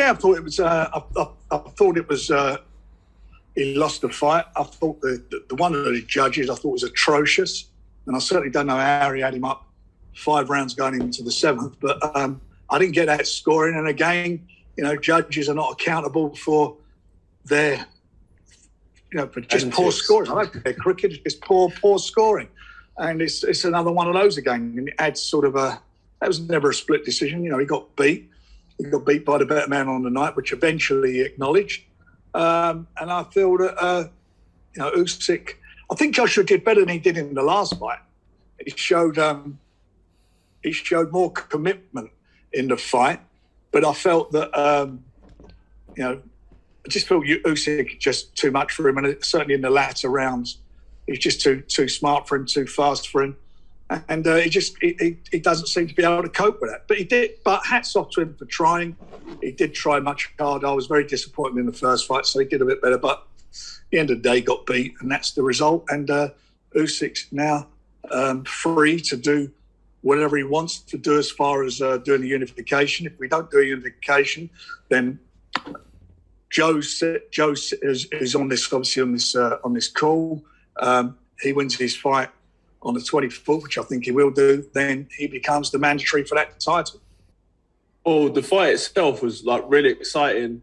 Yeah, I thought it was. I thought it was. He lost the fight. I thought the one of the judges I thought was atrocious, and I certainly don't know how he had him up 5 rounds going into the 7th. But I didn't get that scoring. And again, judges are not accountable for their, for just poor scoring. I don't think they're cricket. It's poor scoring, and it's another one of those again. And it adds sort of that was never a split decision. He got beat. He got beat by the better man on the night, which eventually he acknowledged. And I feel that, Usyk, I think Joshua did better than he did in the last fight. He showed more commitment in the fight, but I felt that, I just felt Usyk just too much for him, and certainly in the latter rounds, he's just too smart for him, too fast for him. And he doesn't seem to be able to cope with that. But he did. But hats off to him for trying. He did try much harder. I was very disappointed in the first fight, so he did a bit better. But at the end of the day, he got beat, and that's the result. And Usyk's now free to do whatever he wants to do as far as doing the unification. If we don't do a unification, then Joyce is on this, obviously on this call. He wins his fight on the 24th, which I think he will do, then he becomes the mandatory for that title. Oh, the fight itself was really exciting.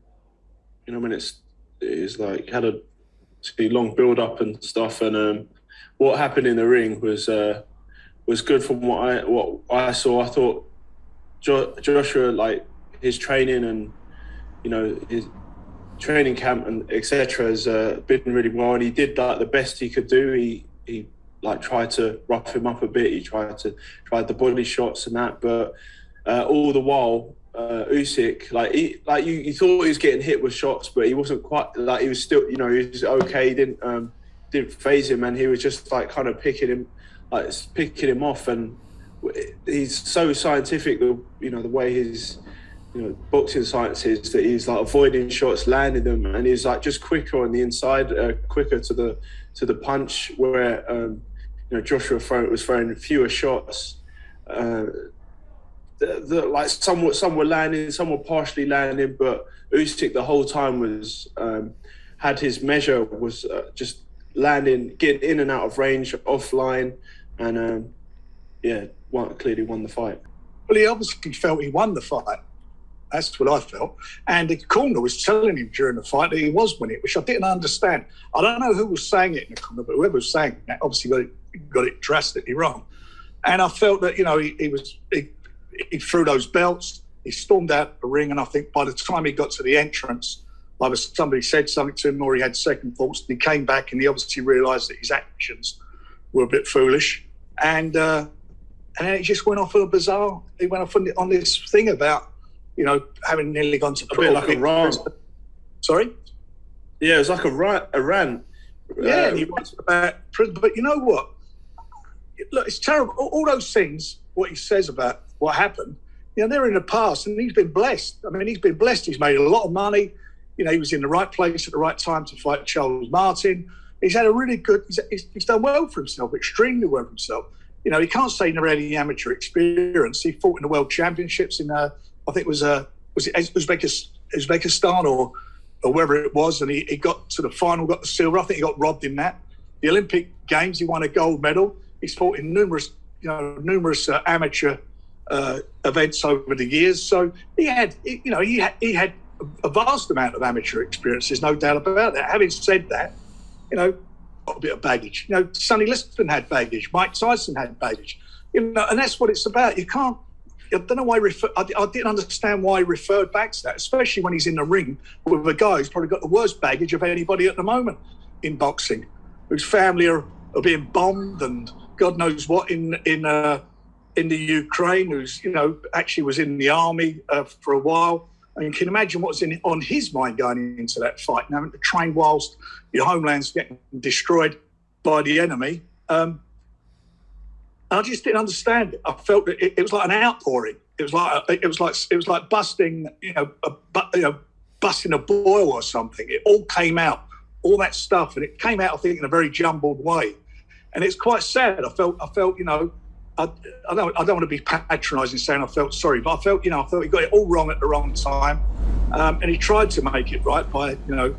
When it's like had a long build up and stuff, and what happened in the ring was good from what I saw. I thought Joshua, his training and his training camp and etc. has been really well, and he did the best he could do. He tried to rough him up a bit. He tried the body shots and that, but all the while, Usyk, you thought he was getting hit with shots, but he wasn't quite. He was still, he was okay. He didn't phase him, and he was just kind of picking him off. And he's so scientific, the way his boxing science is, that he's avoiding shots, landing them, and he's just quicker on the inside, quicker to the punch, where Joshua was throwing fewer shots. Some were landing, some were partially landing, but Usyk the whole time was had his measure, was just landing, getting in and out of range, offline, and clearly won the fight. Well, he obviously felt he won the fight. That's what I felt. And the corner was telling him during the fight that he was winning, which I didn't understand. I don't know who was saying it in the corner, but whoever was saying that obviously got it drastically wrong. And I felt that, he threw those belts, he stormed out the ring, and I think by the time he got to the entrance, either somebody said something to him or he had second thoughts, and he came back and he obviously realised that his actions were a bit foolish. And then he just went off on he went off on this thing about, having nearly gone to a bit like a rant. Sorry? Yeah, it was like a rant. Yeah, and he wants about prison. But you know what? Look, it's terrible. All those things, what he says about what happened, they're in the past, and he's been blessed. I mean, he's been blessed. He's made a lot of money. He was in the right place at the right time to fight Charles Martin. He's had a really good. He's done well for himself, extremely well for himself. He can't say he never had any amateur experience. He fought in the World Championships in I think it was it Uzbekistan or wherever it was, and he got to the final, got the silver. I think he got robbed in that. The Olympic Games, he won a gold medal. He's fought in numerous amateur events over the years. So he had a vast amount of amateur experience. There's no doubt about that. Having said that, got a bit of baggage. Sonny Liston had baggage. Mike Tyson had baggage. And that's what it's about. You can't. I don't know why I didn't understand why he referred back to that, especially when he's in the ring with a guy who's probably got the worst baggage of anybody at the moment in boxing, whose family are being bombed and God knows what in the Ukraine, who's actually was in the army for a while. And you can imagine what's on his mind going into that fight, and having to train whilst your homeland's getting destroyed by the enemy. I just didn't understand it. I felt that it was like an outpouring. It was like busting, busting a boil or something. It all came out, all that stuff, and it came out, I think, in a very jumbled way. And it's quite sad. I felt, I don't want to be patronising saying I felt sorry, but I felt he got it all wrong at the wrong time, and he tried to make it right by at the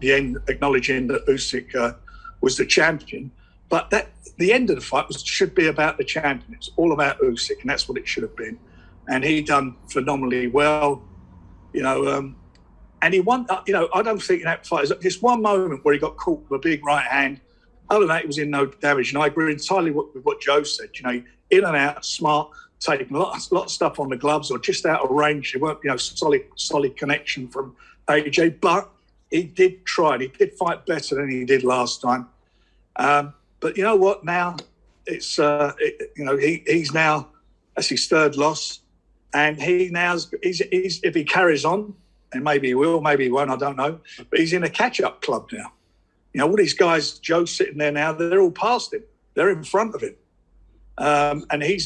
end acknowledging that Usyk was the champion. But the end of the fight should be about the champion. It's all about Usyk, and that's what it should have been. And he done phenomenally well, and he won. I don't think in that fight there's just one moment where he got caught with a big right hand. Other than that, he was in no damage. And I agree entirely with what Joe said. In and out, smart, taking a lot of stuff on the gloves or just out of range. There weren't, solid connection from AJ. But he did try. And he did fight better than he did last time. But you know what? Now it's he's now, that's his third loss, and he's if he carries on, and maybe he will, maybe he won't, I don't know. But he's in a catch-up club now. All these guys, Joe's sitting there now, they're all past him. They're in front of him. And he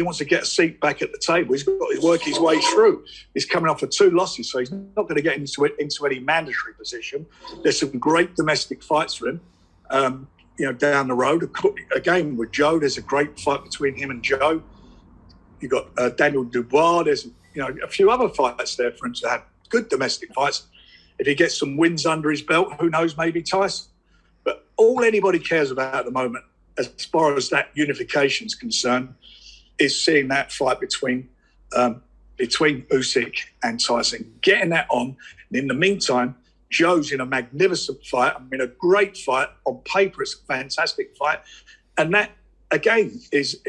wants to get a seat back at the table. He's got to work his way through. He's coming off of 2 losses, so he's not going to get into any mandatory position. There's some great domestic fights for him, down the road. Again, with Joe, there's a great fight between him and Joe. You've got Daniel Dubois. There's, a few other fights there for him to have good domestic fights. If he gets some wins under his belt, who knows, maybe Tyson. But all anybody cares about at the moment, as far as that unification is concerned, is seeing that fight between Usyk and Tyson, getting that on. And in the meantime, Joe's in a magnificent fight. A great fight. On paper, it's a fantastic fight. And that, again, is,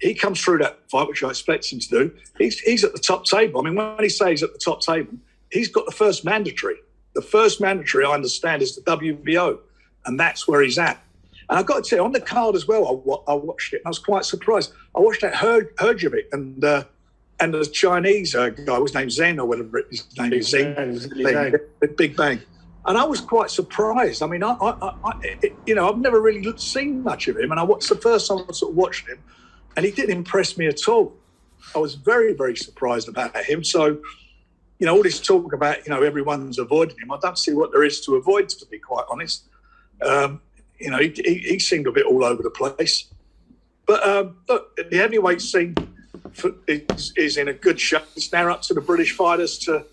he comes through that fight, which I expect him to do. He's at the top table. When he says he's at the top table, he's got the first mandatory. The first mandatory, I understand, is the WBO, and that's where he's at. And I've got to tell you, on the card as well, I watched it, and I was quite surprised. I watched that Herjavec and the Chinese guy, his name's Zen or whatever his name is, Big Bang. And I was quite surprised. I've never really seen much of him, and it's the first time I sort of watched him, and he didn't impress me at all. I was very, very surprised about him. So, all this talk about, everyone's avoiding him, I don't see what there is to avoid, to be quite honest. He seemed a bit all over the place. But look, the heavyweight scene is in a good shape. It's now up to the British fighters to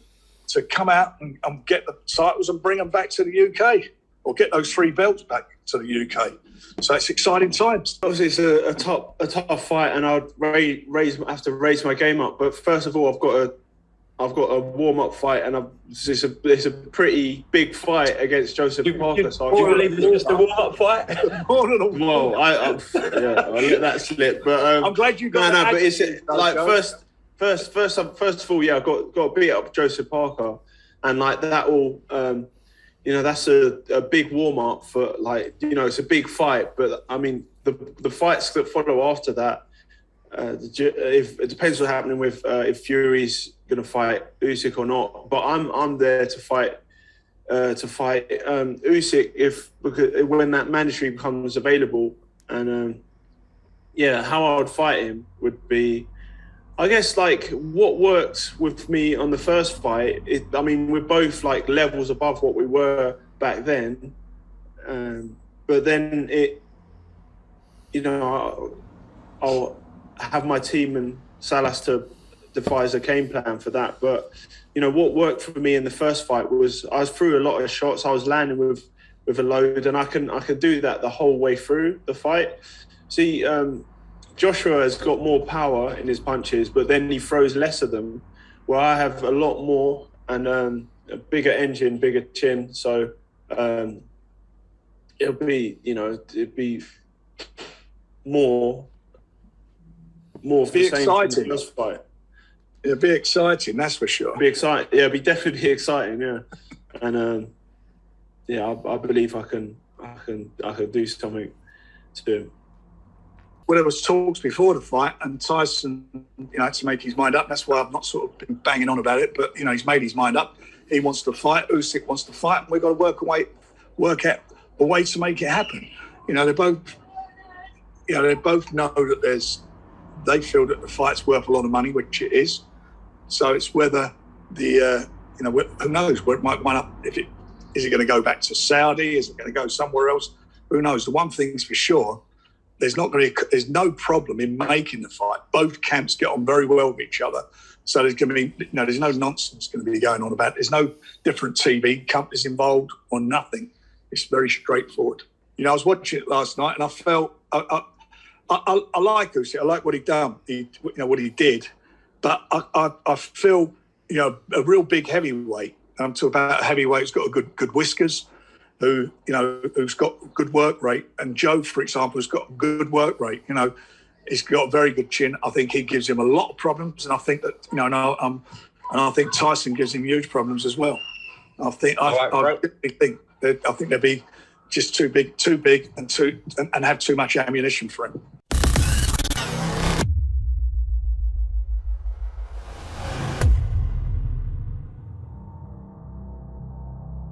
come out and get the titles and bring them back to the UK, or get those 3 belts back to the UK. So it's exciting times. Obviously, it's a tough fight, and I'd have to raise my game up. But first of all, I've got a warm-up fight, and it's a pretty big fight against Joseph Parker. So I believe it's just a warm-up fight. Well, I'll let that slip. But I'm glad you got that. But it's like first of all, I've got to beat up Joseph Parker, and like that all. That's a big warm-up for, it's a big fight. But the fights that follow after that, if it depends what's happening with if Fury's going to fight Usyk or not. But I'm there to fight Usyk because when that mandatory becomes available. And how I would fight him would be, I guess, what worked with me on the first fight. We're both levels above what we were back then, but then I'll have my team and Salas to devise a game plan for that. But what worked for me in the first fight was I threw a lot of shots. I was landing with a load, and I can do that the whole way through the fight. See, Joshua has got more power in his punches, but then he throws less of them, where I have a lot more and a bigger engine, bigger chin. So it'd be more of the same exciting. First fight. It'll be exciting, that's for sure. It'll be exciting. Yeah, it'll be definitely exciting. Yeah, and I believe I can do something to. Well, there was talks before the fight, and Tyson, had to make his mind up. That's why I've not sort of been banging on about it. But he's made his mind up. He wants to fight. Usyk wants to fight, and we've got to work out a way to make it happen. They both know that they feel that the fight's worth a lot of money, which it is. So it's whether who knows where it might wind up. Is it going to go back to Saudi? Is it going to go somewhere else? Who knows? The one thing's for sure. there's no problem in making the fight. Both camps get on very well with each other. So there's going to be, there's no nonsense going to be going on about it. There's no different TV companies involved or nothing. It's very straightforward. I was watching it last night and I felt, I like Usyk. I like what he done, what he did. But I feel, a real big heavyweight. I'm talking about a heavyweight who's got a good whiskers, who's got good work rate. And Joe, for example, has got a good work rate. He's got a very good chin. I think he gives him a lot of problems, and I think that and I think Tyson gives him huge problems as well. I think they'll be just too big, and have too much ammunition for him.